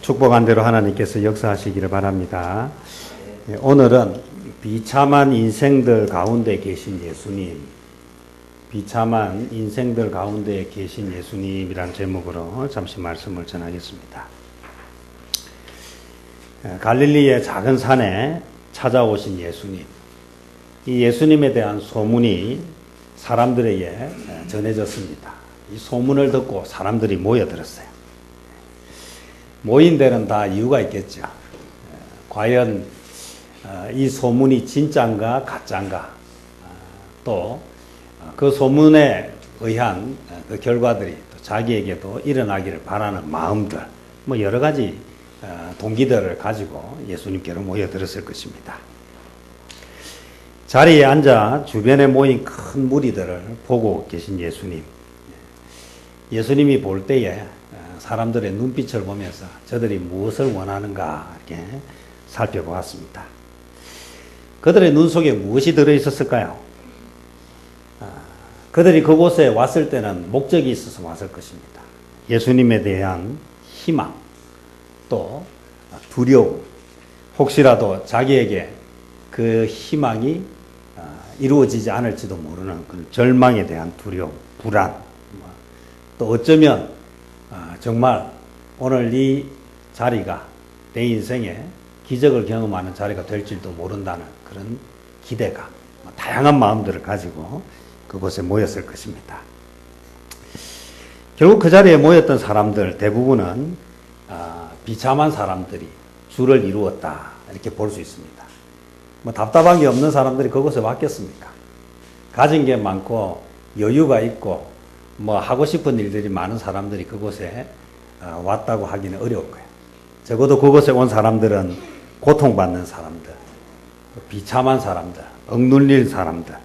축복한 대로 하나님께서 역사하시기를 바랍니다. 오늘은 비참한 인생들 가운데 계신 예수님, 비참한 인생들 가운데 계신 예수님이란 제목으로 잠시 말씀을 전하겠습니다. 갈릴리의 작은 산에 찾아오신 예수님, 이 예수님에 대한 소문이 사람들에게 전해졌습니다. 이 소문을 듣고 사람들이 모여들었어요. 모인 데는 다 이유가 있겠죠. 과연 이 소문이 진짜인가 가짜인가, 또 그 소문에 의한 그 결과들이 또 자기에게도 일어나기를 바라는 마음들, 뭐 여러 가지 동기들을 가지고 예수님께로 모여들었을 것입니다. 자리에 앉아 주변에 모인 큰 무리들을 보고 계신 예수님, 예수님이 볼 때에 사람들의 눈빛을 보면서 저들이 무엇을 원하는가 이렇게 살펴보았습니다. 그들의 눈 속에 무엇이 들어있었을까요? 그들이 그곳에 왔을 때는 목적이 있어서 왔을 것입니다. 예수님에 대한 희망, 또 두려움, 혹시라도 자기에게 그 희망이 이루어지지 않을지도 모르는 그 절망에 대한 두려움, 불안, 또 어쩌면 정말 오늘 이 자리가 내 인생에 기적을 경험하는 자리가 될지도 모른다는 그런 기대가, 다양한 마음들을 가지고 그곳에 모였을 것입니다. 결국 그 자리에 모였던 사람들 대부분은 비참한 사람들이 주를 이루었다 이렇게 볼 수 있습니다. 뭐 답답한 게 없는 사람들이 그곳에 왔겠습니까? 가진 게 많고 여유가 있고 뭐 하고 싶은 일들이 많은 사람들이 그곳에 왔다고 하기는 어려울 거예요. 적어도 그곳에 온 사람들은 고통받는 사람들, 비참한 사람들, 억눌린 사람들,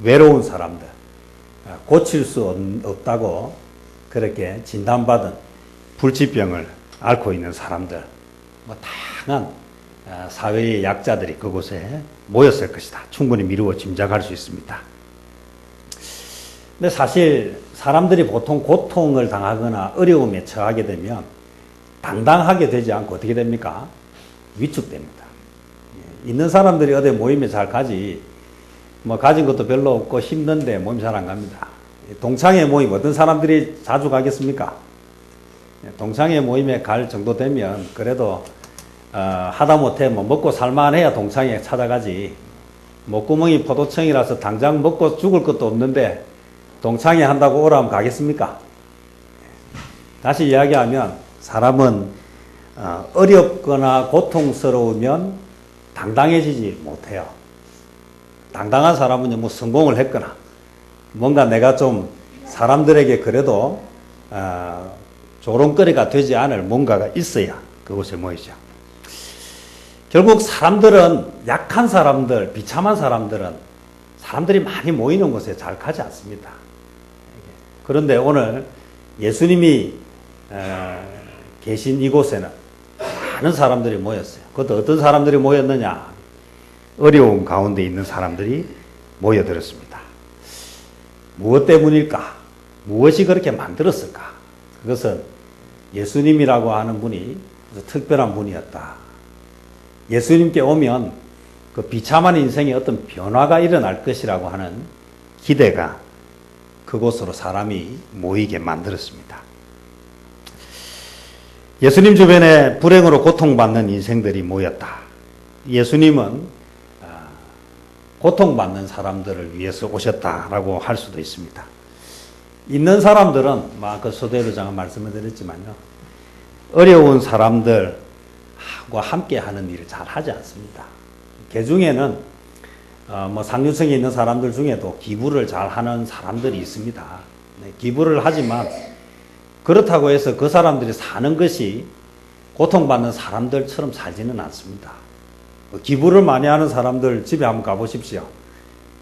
외로운 사람들, 고칠 수 없다고 그렇게 진단받은 불치병을 앓고 있는 사람들, 뭐 다양한 사회의 약자들이 그곳에 모였을 것이다. 충분히 미루어 짐작할 수 있습니다. 근데 사실 사람들이 보통 고통을 당하거나 어려움에 처하게 되면 당당하게 되지 않고 어떻게 됩니까? 위축됩니다. 있는 사람들이 어디 모임에 잘 가지, 뭐 가진 것도 별로 없고 힘든데 모임 잘 안 갑니다. 동창회 모임 어떤 사람들이 자주 가겠습니까? 동창회 모임에 갈 정도 되면 그래도 하다못해 뭐 먹고 살만해야 동창회 찾아가지, 목구멍이 포도청이라서 당장 먹고 죽을 것도 없는데 동창회 한다고 오라면 가겠습니까? 다시 이야기하면 사람은 어렵거나 고통스러우면 당당해지지 못해요. 당당한 사람은 뭐 성공을 했거나 뭔가 내가 좀 사람들에게 그래도 조롱거리가 되지 않을 뭔가가 있어야 그곳에 모이죠. 결국 사람들은, 약한 사람들, 비참한 사람들은 사람들이 많이 모이는 곳에 잘 가지 않습니다. 그런데 오늘 예수님이 계신 이곳에는 많은 사람들이 모였어요. 그것도 어떤 사람들이 모였느냐? 어려움 가운데 있는 사람들이 모여들었습니다. 무엇 때문일까? 무엇이 그렇게 만들었을까? 그것은 예수님이라고 하는 분이 특별한 분이었다. 예수님께 오면 그 비참한 인생에 어떤 변화가 일어날 것이라고 하는 기대가 그곳으로 사람이 모이게 만들었습니다. 예수님 주변에 불행으로 고통받는 인생들이 모였다. 예수님은 고통받는 사람들을 위해서 오셨다라고 할 수도 있습니다. 있는 사람들은 그 서두에도 제가 말씀을 드렸지만요, 어려운 사람들과 함께 하는 일을 잘 하지 않습니다. 그 중에는 뭐 상류층에 있는 사람들 중에도 기부를 잘 하는 사람들이 있습니다. 기부를 하지만 그렇다고 해서 그 사람들이 사는 것이 고통받는 사람들처럼 살지는 않습니다. 기부를 많이 하는 사람들 집에 한번 가보십시오.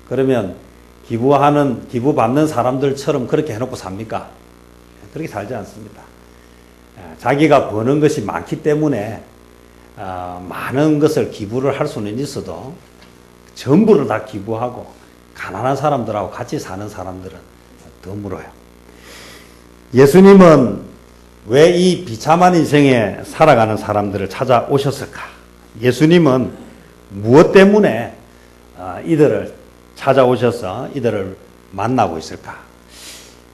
그러면 기부받는 사람들처럼 그렇게 해놓고 삽니까? 그렇게 살지 않습니다. 자기가 버는 것이 많기 때문에 많은 것을 기부를 할 수는 있어도 전부를 다 기부하고 가난한 사람들하고 같이 사는 사람들은 드물어요. 예수님은 왜 이 비참한 인생에 살아가는 사람들을 찾아오셨을까? 예수님은 무엇 때문에 이들을 찾아오셔서 이들을 만나고 있을까?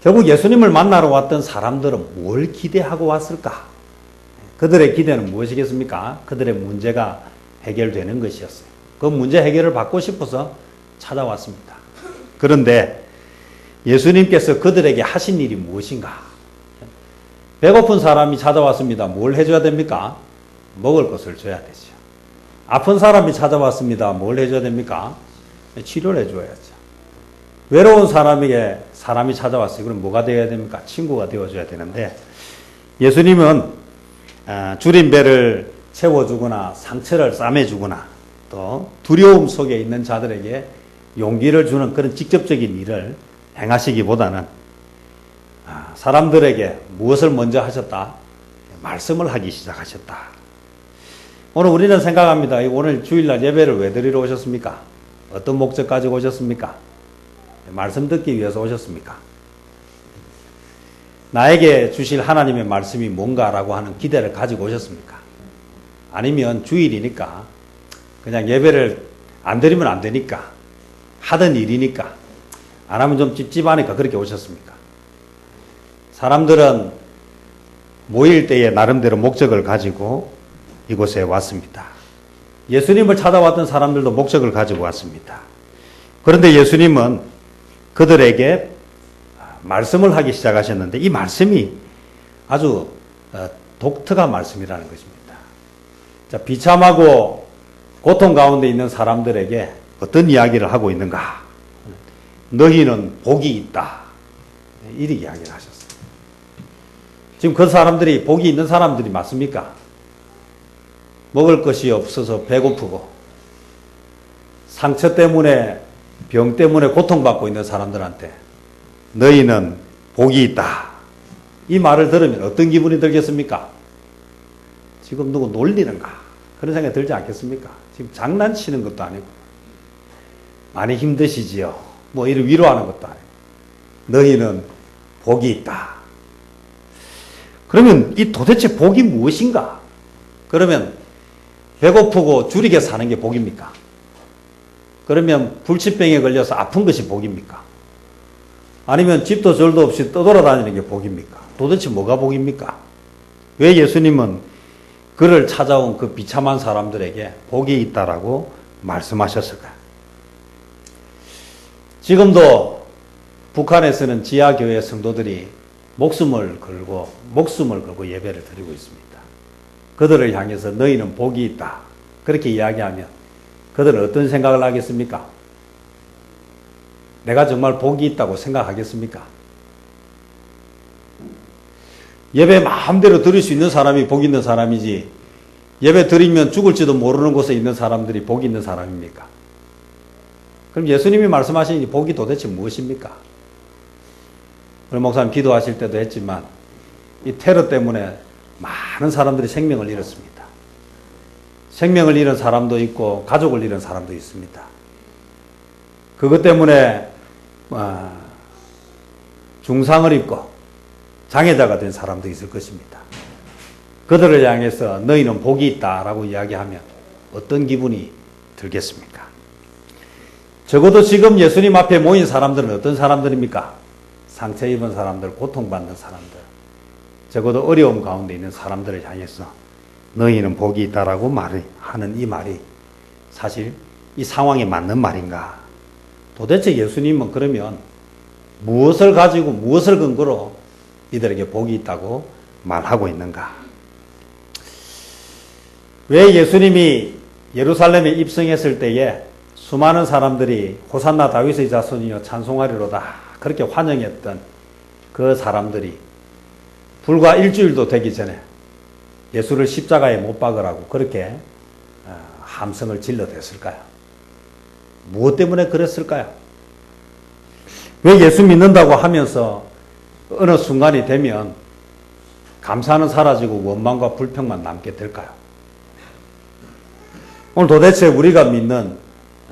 결국 예수님을 만나러 왔던 사람들은 뭘 기대하고 왔을까? 그들의 기대는 무엇이겠습니까? 그들의 문제가 해결되는 것이었어요. 그 문제 해결을 받고 싶어서 찾아왔습니다. 그런데 예수님께서 그들에게 하신 일이 무엇인가? 배고픈 사람이 찾아왔습니다. 뭘 해줘야 됩니까? 먹을 것을 줘야 되죠. 아픈 사람이 찾아왔습니다. 뭘 해줘야 됩니까? 치료를 해줘야죠. 외로운 사람에게 사람이 찾아왔어요. 그럼 뭐가 되어야 됩니까? 친구가 되어줘야 되는데 예수님은 줄인 배를 채워주거나 상처를 싸매주거나 또 두려움 속에 있는 자들에게 용기를 주는 그런 직접적인 일을 행하시기보다는 사람들에게 무엇을 먼저 하셨다? 말씀을 하기 시작하셨다. 오늘 우리는 생각합니다. 오늘 주일날 예배를 왜 드리러 오셨습니까? 어떤 목적 가지고 오셨습니까? 말씀 듣기 위해서 오셨습니까? 나에게 주실 하나님의 말씀이 뭔가라고 하는 기대를 가지고 오셨습니까? 아니면 주일이니까 그냥 예배를 안 드리면 안 되니까 하던 일이니까 안 하면 좀 찝찝하니까 그렇게 오셨습니까? 사람들은 모일 때에 나름대로 목적을 가지고 이곳에 왔습니다. 예수님을 찾아왔던 사람들도 목적을 가지고 왔습니다. 그런데 예수님은 그들에게 말씀을 하기 시작하셨는데 이 말씀이 아주 독특한 말씀이라는 것입니다. 자, 비참하고 고통 가운데 있는 사람들에게 어떤 이야기를 하고 있는가? 너희는 복이 있다. 이렇게 이야기를 하셨어요. 지금 그 사람들이 복이 있는 사람들이 맞습니까? 먹을 것이 없어서 배고프고 상처 때문에 병 때문에 고통받고 있는 사람들한테 너희는 복이 있다. 이 말을 들으면 어떤 기분이 들겠습니까? 지금 누구 놀리는가? 그런 생각이 들지 않겠습니까? 지금 장난치는 것도 아니고 많이 힘드시지요. 뭐 이를 위로하는 것도 아니고 너희는 복이 있다. 그러면 이 도대체 복이 무엇인가? 그러면 배고프고 줄이게 사는 게 복입니까? 그러면 불치병에 걸려서 아픈 것이 복입니까? 아니면 집도 절도 없이 떠돌아다니는 게 복입니까? 도대체 뭐가 복입니까? 왜 예수님은 그를 찾아온 그 비참한 사람들에게 복이 있다라고 말씀하셨을까요? 지금도 북한에서는 지하교회 성도들이 목숨을 걸고 예배를 드리고 있습니다. 그들을 향해서 너희는 복이 있다. 그렇게 이야기하면 그들은 어떤 생각을 하겠습니까? 내가 정말 복이 있다고 생각하겠습니까? 예배 마음대로 드릴 수 있는 사람이 복 있는 사람이지 예배 드리면 죽을지도 모르는 곳에 있는 사람들이 복 있는 사람입니까? 그럼 예수님이 말씀하신 이 복이 도대체 무엇입니까? 오늘 목사님 기도하실 때도 했지만 이 테러 때문에 많은 사람들이 생명을 잃었습니다. 생명을 잃은 사람도 있고 가족을 잃은 사람도 있습니다. 그것 때문에 중상을 입고 장애자가 된 사람도 있을 것입니다. 그들을 향해서 너희는 복이 있다라고 이야기하면 어떤 기분이 들겠습니까? 적어도 지금 예수님 앞에 모인 사람들은 어떤 사람들입니까? 상처 입은 사람들, 고통받는 사람들, 적어도 어려움 가운데 있는 사람들을 향해서 너희는 복이 있다라고 하는 이 말이 사실 이 상황에 맞는 말인가? 도대체 예수님은 그러면 무엇을 가지고 무엇을 근거로 이들에게 복이 있다고 말하고 있는가? 왜 예수님이 예루살렘에 입성했을 때에 수많은 사람들이 호산나 다윗의 자손이여 찬송하리로다 그렇게 환영했던 그 사람들이 불과 일주일도 되기 전에 예수를 십자가에 못 박으라고 그렇게 함성을 질러댔을까요? 무엇 때문에 그랬을까요? 왜 예수 믿는다고 하면서 어느 순간이 되면 감사는 사라지고 원망과 불평만 남게 될까요? 오늘 도대체 우리가 믿는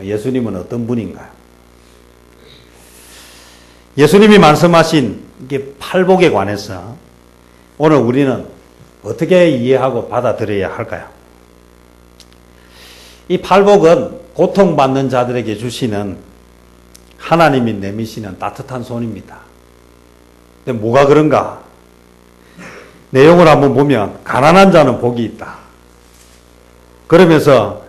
예수님은 어떤 분인가요? 예수님이 말씀하신 이게 팔복에 관해서 오늘 우리는 어떻게 이해하고 받아들여야 할까요? 이 팔복은 고통받는 자들에게 주시는 하나님이 내미시는 따뜻한 손입니다. 근데 뭐가 그런가? 내용을 한번 보면 가난한 자는 복이 있다. 그러면서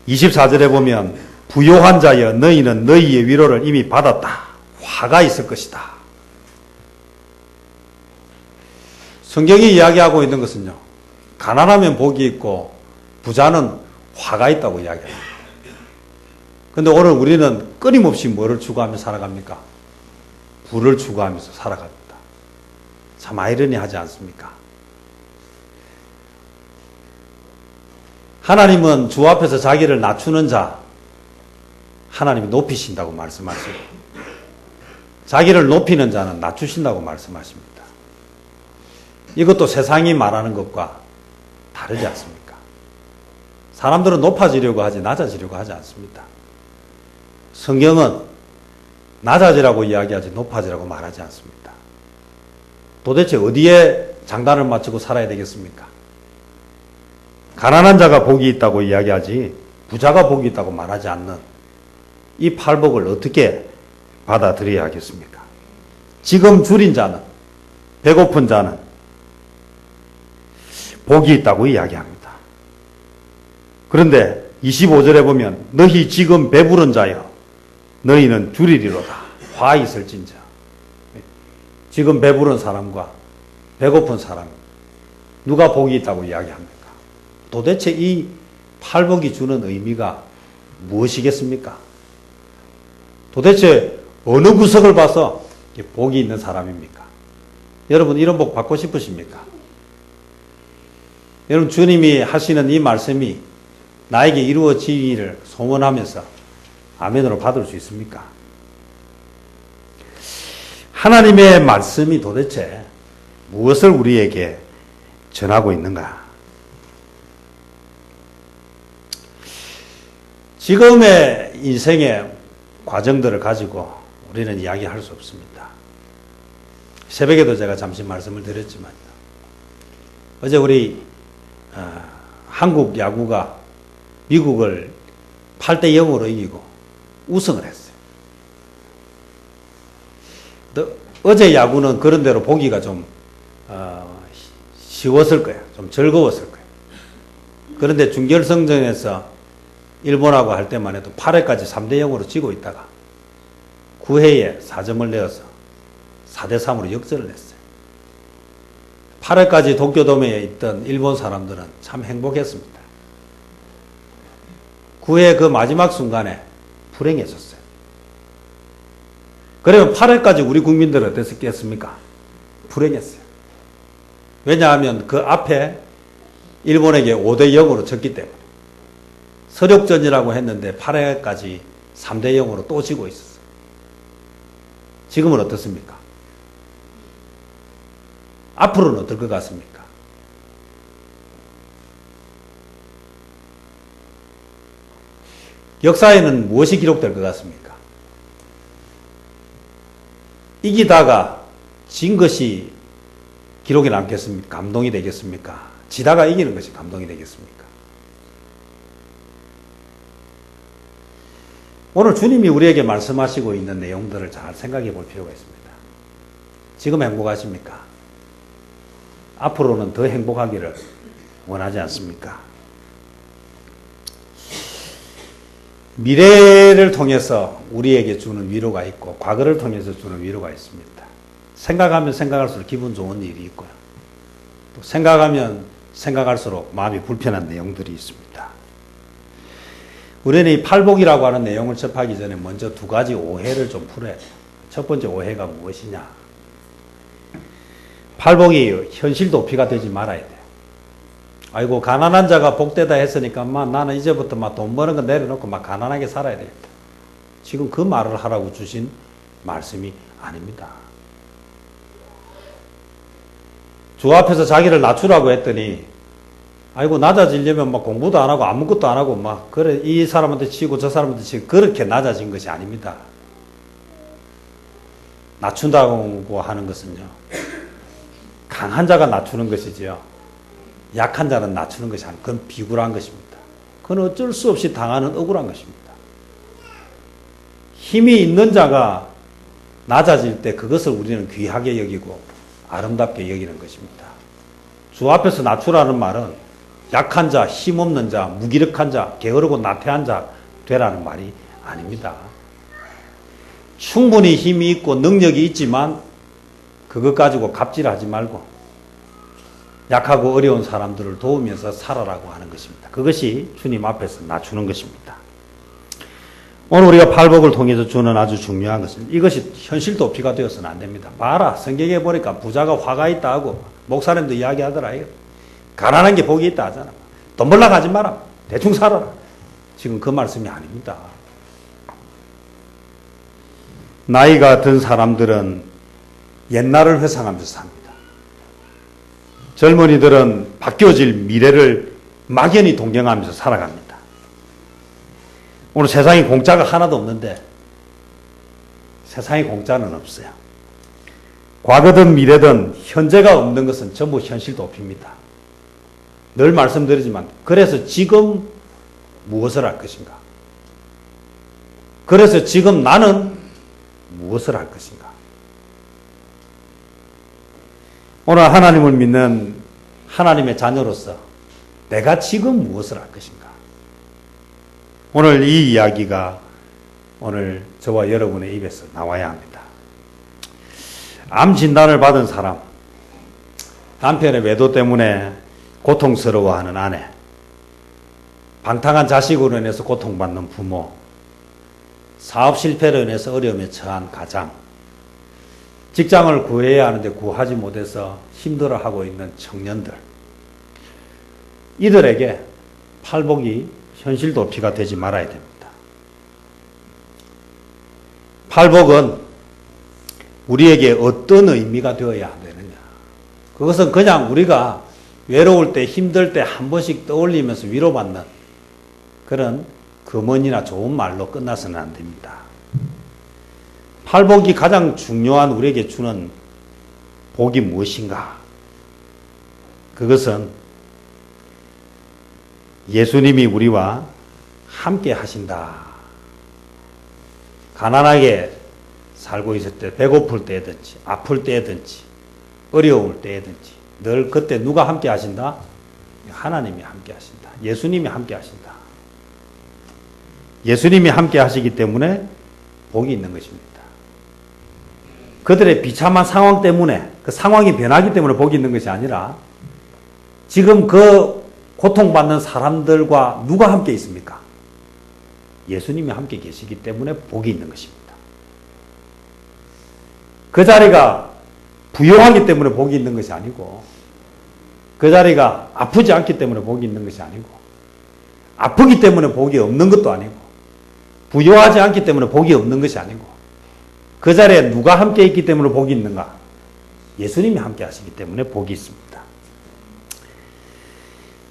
24절에 보면 부요한 자여 너희는 너희의 위로를 이미 받았다. 화가 있을 것이다. 성경이 이야기하고 있는 것은요. 가난하면 복이 있고 부자는 화가 있다고 이야기합니다. 그런데 오늘 우리는 끊임없이 뭐를 추구하며 살아갑니까? 부를 추구하면서 살아갑니다. 참 아이러니하지 않습니까? 하나님은 주 앞에서 자기를 낮추는 자, 하나님이 높이신다고 말씀하시고, 자기를 높이는 자는 낮추신다고 말씀하십니다. 이것도 세상이 말하는 것과 다르지 않습니까? 사람들은 높아지려고 하지 낮아지려고 하지 않습니다. 성경은 낮아지라고 이야기하지 높아지라고 말하지 않습니다. 도대체 어디에 장단을 맞추고 살아야 되겠습니까? 가난한 자가 복이 있다고 이야기하지 부자가 복이 있다고 말하지 않는 이 팔복을 어떻게 받아들여야 하겠습니까? 지금 줄인 자는, 배고픈 자는 복이 있다고 이야기합니다. 그런데 25절에 보면 너희 지금 배부른 자여 너희는 줄이리로다. 화 있을진저. 지금 배부른 사람과 배고픈 사람 누가 복이 있다고 이야기합니까? 도대체 이 팔복이 주는 의미가 무엇이겠습니까? 도대체 어느 구석을 봐서 복이 있는 사람입니까? 여러분 이런 복 받고 싶으십니까? 여러분 주님이 하시는 이 말씀이 나에게 이루어지기를 소원하면서 아멘으로 받을 수 있습니까? 하나님의 말씀이 도대체 무엇을 우리에게 전하고 있는가? 지금의 인생의 과정들을 가지고 우리는 이야기할 수 없습니다. 새벽에도 제가 잠시 말씀을 드렸지만 어제 우리 한국 야구가 미국을 8대 0으로 이기고 우승을 했어요. 어제 야구는 그런 대로 보기가 좀 쉬웠을 거예요. 좀 즐거웠을 거예요. 그런데 준결승전에서 일본하고 할 때만 해도 8회까지 3대 0으로 지고 있다가 9회에 4점을 내어서 4대 3으로 역전을 했어요. 8회까지 도쿄돔에 있던 일본 사람들은 참 행복했습니다. 9회 그 마지막 순간에 불행했었어요. 그러면 8회까지 우리 국민들은 어땠겠습니까? 불행했어요. 왜냐하면 그 앞에 일본에게 5대 0으로 졌기 때문에. 서력전이라고 했는데 8회까지 3대 0으로 또 지고 있었어요. 지금은 어떻습니까? 앞으로는 어떨 것 같습니까? 역사에는 무엇이 기록될 것 같습니까? 이기다가 진 것이 기록에 남겠습니까? 감동이 되겠습니까? 지다가 이기는 것이 감동이 되겠습니까? 오늘 주님이 우리에게 말씀하시고 있는 내용들을 잘 생각해 볼 필요가 있습니다. 지금 행복하십니까? 앞으로는 더 행복하기를 원하지 않습니까? 미래를 통해서 우리에게 주는 위로가 있고 과거를 통해서 주는 위로가 있습니다. 생각하면 생각할수록 기분 좋은 일이 있고요. 또 생각하면 생각할수록 마음이 불편한 내용들이 있습니다. 우리는 이 팔복이라고 하는 내용을 접하기 전에 먼저 두 가지 오해를 좀 풀어야 돼요. 첫 번째 오해가 무엇이냐? 팔복이 현실 도피가 되지 말아야 돼요. 아이고 가난한 자가 복되다 했으니까 나는 이제부터 돈 버는 거 내려놓고 가난하게 살아야 되겠다. 지금 그 말을 하라고 주신 말씀이 아닙니다. 주 앞에서 자기를 낮추라고 했더니 아이고 낮아지려면 공부도 안 하고 아무것도 안 하고 그래 이 사람한테 치고 저 사람한테 치고 그렇게 낮아진 것이 아닙니다. 낮춘다고 하는 것은요 강한 자가 낮추는 것이지요. 약한 자는 낮추는 것이 아니고 그건 비굴한 것입니다. 그건 어쩔 수 없이 당하는 억울한 것입니다. 힘이 있는 자가 낮아질 때 그것을 우리는 귀하게 여기고 아름답게 여기는 것입니다. 주 앞에서 낮추라는 말은 약한 자, 힘없는 자, 무기력한 자, 게으르고 나태한 자 되라는 말이 아닙니다. 충분히 힘이 있고 능력이 있지만 그것 가지고 갑질하지 말고 약하고 어려운 사람들을 도우면서 살아라고 하는 것입니다. 그것이 주님 앞에서 낮추는 것입니다. 오늘 우리가 팔복을 통해서 주는 아주 중요한 것은 이것이 현실 도피가 되어서는 안 됩니다. 봐라, 성경에 보니까 부자가 화가 있다 하고 목사님도 이야기하더라. 가난한 게 복이 있다 하잖아. 돈 벌러 가지 마라. 대충 살아라. 지금 그 말씀이 아닙니다. 나이가 든 사람들은 옛날을 회상하면서 삽니다. 젊은이들은 바뀌어질 미래를 막연히 동경하면서 살아갑니다. 오늘 세상에 공짜가 하나도 없는데 세상에 공짜는 없어요. 과거든 미래든 현재가 없는 것은 전부 현실 도피입니다. 늘 말씀드리지만 그래서 지금 무엇을 할 것인가? 그래서 지금 나는 무엇을 할 것인가? 오늘 하나님을 믿는 하나님의 자녀로서 내가 지금 무엇을 할 것인가? 오늘 이 이야기가 오늘 저와 여러분의 입에서 나와야 합니다. 암 진단을 받은 사람, 남편의 외도 때문에 고통스러워하는 아내, 방탕한 자식으로 인해서 고통받는 부모, 사업 실패로 인해서 어려움에 처한 가장, 직장을 구해야 하는데 구하지 못해서 힘들어하고 있는 청년들, 이들에게 팔복이 현실 도피가 되지 말아야 됩니다. 팔복은 우리에게 어떤 의미가 되어야 되느냐. 그것은 그냥 우리가 외로울 때 힘들 때 한 번씩 떠올리면서 위로받는 그런 금언이나 좋은 말로 끝나서는 안 됩니다. 팔복이 가장 중요한 우리에게 주는 복이 무엇인가? 그것은 예수님이 우리와 함께 하신다. 가난하게 살고 있을 때, 배고플 때든지, 아플 때든지, 어려울 때든지, 늘 그때 누가 함께 하신다? 하나님이 함께 하신다. 예수님이 함께 하신다. 예수님이 함께 하시기 때문에 복이 있는 것입니다. 그들의 비참한 상황 때문에, 그 상황이 변하기 때문에 복이 있는 것이 아니라 지금 그 고통받는 사람들과 누가 함께 있습니까? 예수님이 함께 계시기 때문에 복이 있는 것입니다. 그 자리가 부유하기 때문에 복이 있는 것이 아니고, 그 자리가 아프지 않기 때문에 복이 있는 것이 아니고, 아프기 때문에 복이 없는 것도 아니고, 부유하지 않기 때문에 복이 없는 것이 아니고, 그 자리에 누가 함께 있기 때문에 복이 있는가? 예수님이 함께 하시기 때문에 복이 있습니다.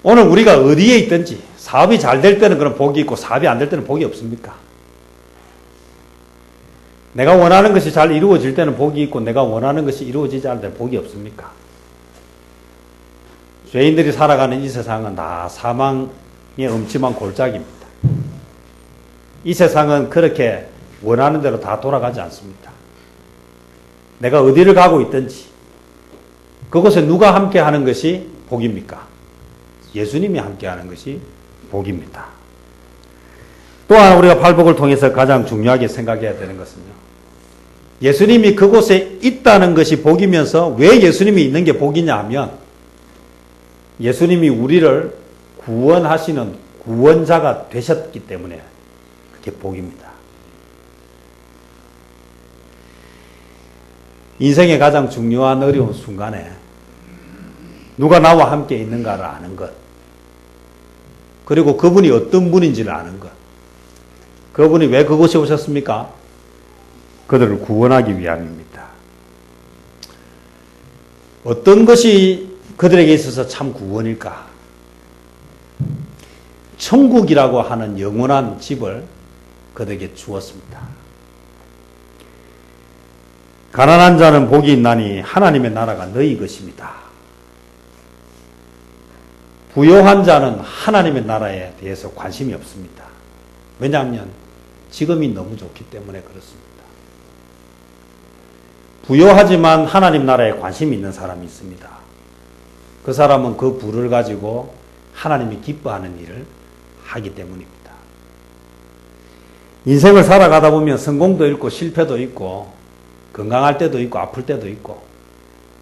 오늘 우리가 어디에 있든지 사업이 잘 될 때는 그런 복이 있고 사업이 안 될 때는 복이 없습니까? 내가 원하는 것이 잘 이루어질 때는 복이 있고 내가 원하는 것이 이루어지지 않을 때는 복이 없습니까? 죄인들이 살아가는 이 세상은 다 사망의 음침한 골짜기입니다. 이 세상은 그렇게 원하는 대로 다 돌아가지 않습니다. 내가 어디를 가고 있든지 그곳에 누가 함께 하는 것이 복입니까? 예수님이 함께하는 것이 복입니다. 또한 우리가 팔복을 통해서 가장 중요하게 생각해야 되는 것은요. 예수님이 그곳에 있다는 것이 복이면서 왜 예수님이 있는 게 복이냐 하면 예수님이 우리를 구원하시는 구원자가 되셨기 때문에 그게 복입니다. 인생의 가장 중요한 어려운 순간에 누가 나와 함께 있는가를 아는 것, 그리고 그분이 어떤 분인지를 아는 것. 그분이 왜 그곳에 오셨습니까? 그들을 구원하기 위함입니다. 어떤 것이 그들에게 있어서 참 구원일까? 천국이라고 하는 영원한 집을 그들에게 주었습니다. 가난한 자는 복이 있나니 하나님의 나라가 너희 것입니다. 부요한 자는 하나님의 나라에 대해서 관심이 없습니다. 왜냐하면 지금이 너무 좋기 때문에 그렇습니다. 부요하지만 하나님 나라에 관심이 있는 사람이 있습니다. 그 사람은 그 부를 가지고 하나님이 기뻐하는 일을 하기 때문입니다. 인생을 살아가다 보면 성공도 있고 실패도 있고 건강할 때도 있고 아플 때도 있고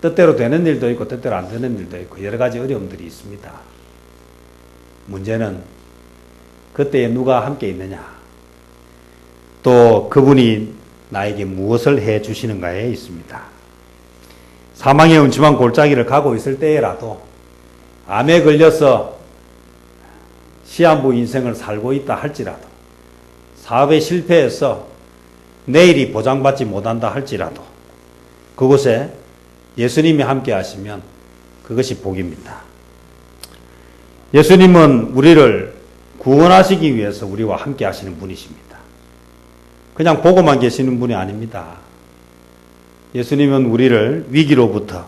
뜻대로 되는 일도 있고 뜻대로 안 되는 일도 있고 여러 가지 어려움들이 있습니다. 문제는 그때에 누가 함께 있느냐, 또 그분이 나에게 무엇을 해 주시는가에 있습니다. 사망의 음침한 골짜기를 가고 있을 때라도 암에 걸려서 시한부 인생을 살고 있다 할지라도 사업에 실패해서 내일이 보장받지 못한다 할지라도 그곳에 예수님이 함께 하시면 그것이 복입니다. 예수님은 우리를 구원하시기 위해서 우리와 함께 하시는 분이십니다. 그냥 보고만 계시는 분이 아닙니다. 예수님은 우리를 위기로부터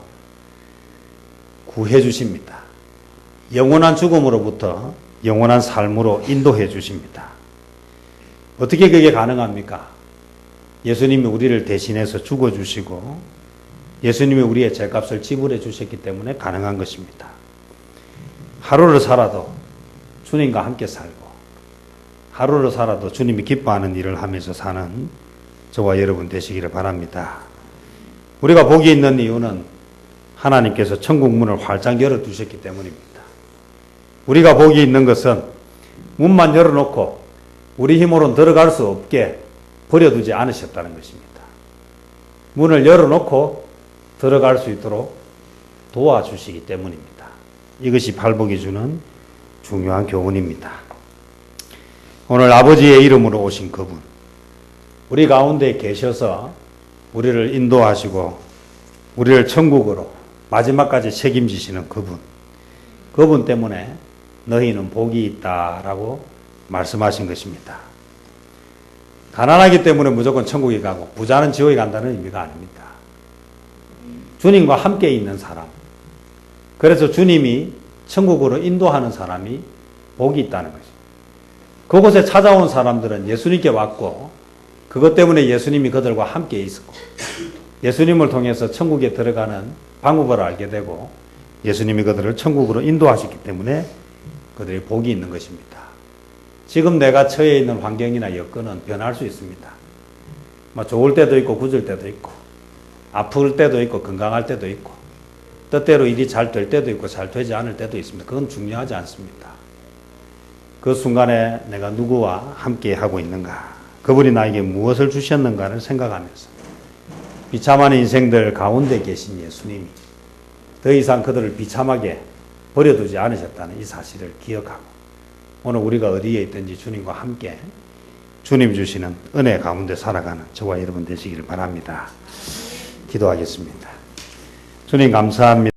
구해 주십니다. 영원한 죽음으로부터 영원한 삶으로 인도해 주십니다. 어떻게 그게 가능합니까? 예수님이 우리를 대신해서 죽어주시고 예수님이 우리의 죄값을 지불해 주셨기 때문에 가능한 것입니다. 하루를 살아도 주님과 함께 살고 하루를 살아도 주님이 기뻐하는 일을 하면서 사는 저와 여러분 되시기를 바랍니다. 우리가 복이 있는 이유는 하나님께서 천국 문을 활짝 열어두셨기 때문입니다. 우리가 복이 있는 것은 문만 열어놓고 우리 힘으로는 들어갈 수 없게 버려두지 않으셨다는 것입니다. 문을 열어놓고 들어갈 수 있도록 도와주시기 때문입니다. 이것이 팔복이 주는 중요한 교훈입니다. 오늘 아버지의 이름으로 오신 그분, 우리 가운데 계셔서 우리를 인도하시고 우리를 천국으로 마지막까지 책임지시는 그분 때문에 너희는 복이 있다라고 말씀하신 것입니다. 가난하기 때문에 무조건 천국에 가고 부자는 지옥에 간다는 의미가 아닙니다. 주님과 함께 있는 사람, 그래서 주님이 천국으로 인도하는 사람이 복이 있다는 것입니다. 그곳에 찾아온 사람들은 예수님께 왔고 그것 때문에 예수님이 그들과 함께 있었고 예수님을 통해서 천국에 들어가는 방법을 알게 되고 예수님이 그들을 천국으로 인도하셨기 때문에 그들이 복이 있는 것입니다. 지금 내가 처해 있는 환경이나 여건은 변할 수 있습니다. 좋을 때도 있고 굳을 때도 있고 아플 때도 있고 건강할 때도 있고 뜻대로 일이 잘 될 때도 있고 잘 되지 않을 때도 있습니다. 그건 중요하지 않습니다. 그 순간에 내가 누구와 함께 하고 있는가, 그분이 나에게 무엇을 주셨는가를 생각하면서 비참한 인생들 가운데 계신 예수님이 더 이상 그들을 비참하게 버려두지 않으셨다는 이 사실을 기억하고 오늘 우리가 어디에 있든지 주님과 함께 주님 주시는 은혜 가운데 살아가는 저와 여러분 되시기를 바랍니다. 기도하겠습니다. 주님 감사합니다.